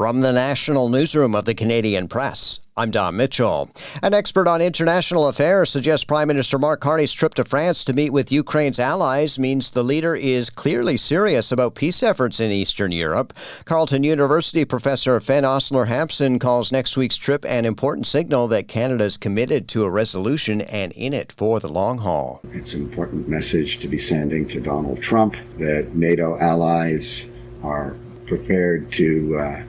From the national newsroom of the Canadian Press, I'm Don Mitchell. An expert on international affairs suggests Prime Minister Mark Carney's trip to France to meet with Ukraine's allies means the leader is clearly serious about peace efforts in Eastern Europe. Carleton University professor Fen Osler-Hampson calls next week's trip an important signal that Canada is committed to a resolution and in it for the long haul. It's an important message to be sending to Donald Trump that NATO allies are prepared to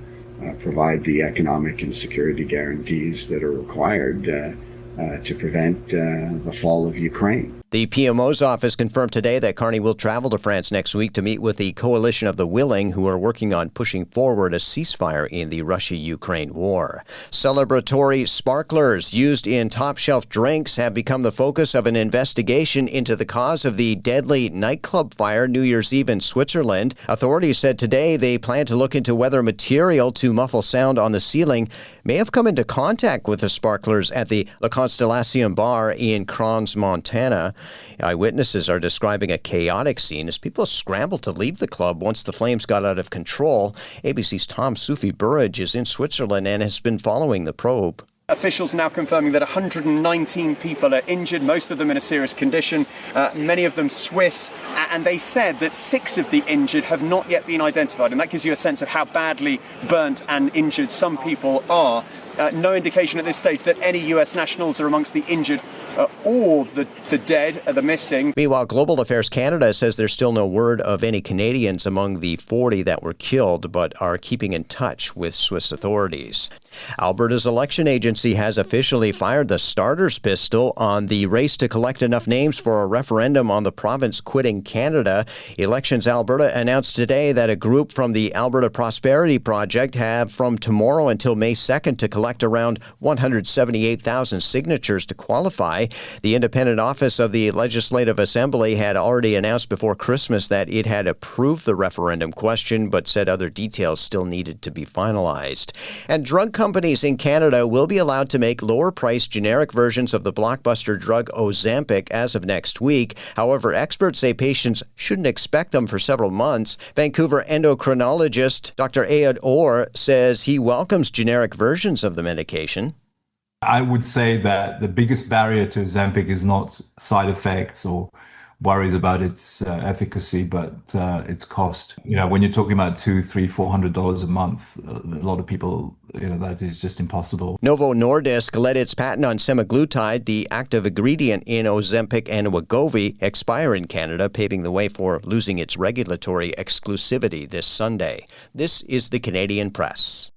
provide the economic and security guarantees that are required to prevent the fall of Ukraine. The PMO's office confirmed today that Carney will travel to France next week to meet with the coalition of the willing who are working on pushing forward a ceasefire in the Russia-Ukraine war. Celebratory sparklers used in top-shelf drinks have become the focus of an investigation into the cause of the deadly nightclub fire New Year's Eve in Switzerland. Authorities said today they plan to look into whether material to muffle sound on the ceiling may have come into contact with the sparklers at the La Constellation bar in Crans, Montana. Eyewitnesses are describing a chaotic scene as people scrambled to leave the club once the flames got out of control. ABC's Tom Sufi-Burridge is in Switzerland and has been following the probe. Officials now confirming that 119 people are injured, most of them in a serious condition, many of them Swiss, and they said that 6 of the injured have not yet been identified, and that gives you a sense of how badly burnt and injured some people are. No indication at this stage that any US nationals are amongst the injured or the dead, the missing. Meanwhile, Global Affairs Canada says there's still no word of any Canadians among the 40 that were killed, but are keeping in touch with Swiss authorities. Alberta's election agency has officially fired the starter's pistol on the race to collect enough names for a referendum on the province quitting Canada. Elections Alberta announced today that a group from the Alberta Prosperity Project have from tomorrow until May 2nd to collect around 178,000 signatures to qualify. The independent office of the Legislative Assembly had already announced before Christmas that it had approved the referendum question, but said other details still needed to be finalized. And drug companies in Canada will be allowed to make lower-priced generic versions of the blockbuster drug Ozempic as of next week. However, experts say patients shouldn't expect them for several months. Vancouver endocrinologist Dr. Ayad Orr says he welcomes generic versions of the medication. I would say that the biggest barrier to Ozempic is not side effects or worries about its efficacy, but its cost. You know, when you're talking about $200, $300, $400 a month, a lot of people, that is just impossible. Novo Nordisk let its patent on semaglutide, the active ingredient in Ozempic and Wegovy, expire in Canada, paving the way for losing its regulatory exclusivity this Sunday. This is the Canadian Press.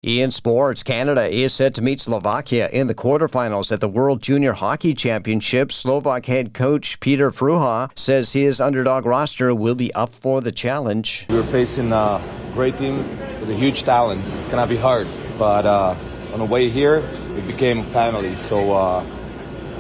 In sports, Canada is set to meet Slovakia in the quarterfinals at the World Junior Hockey Championship. Slovak head coach Peter Fruha says his underdog roster will be up for the challenge. We were facing a great team with a huge talent. It's going to be hard, but on the way here, we became family. So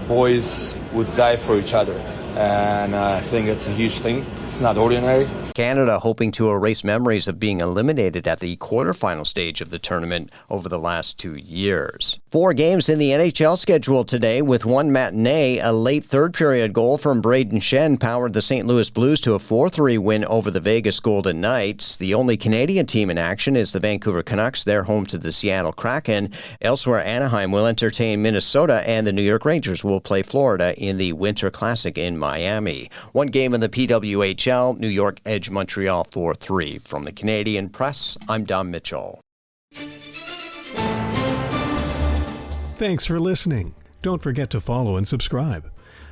boys would die for each other, and I think it's a huge thing. It's not ordinary. Canada hoping to erase memories of being eliminated at the quarterfinal stage of the tournament over the last 2 years. 4 games in the NHL schedule today with one matinee. A late third-period goal from Braden Shen powered the St. Louis Blues to a 4-3 win over the Vegas Golden Knights. The only Canadian team in action is the Vancouver Canucks. They're home to the Seattle Kraken. Elsewhere, Anaheim will entertain Minnesota, and the New York Rangers will play Florida in the Winter Classic in Miami. One game in the PWHL, New York edged Montreal 4-3. From the Canadian Press, I'm Don Mitchell. Thanks for listening. Don't forget to follow and subscribe.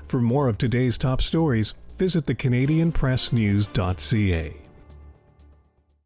For more of today's top stories, visit thecanadianpressnews.ca.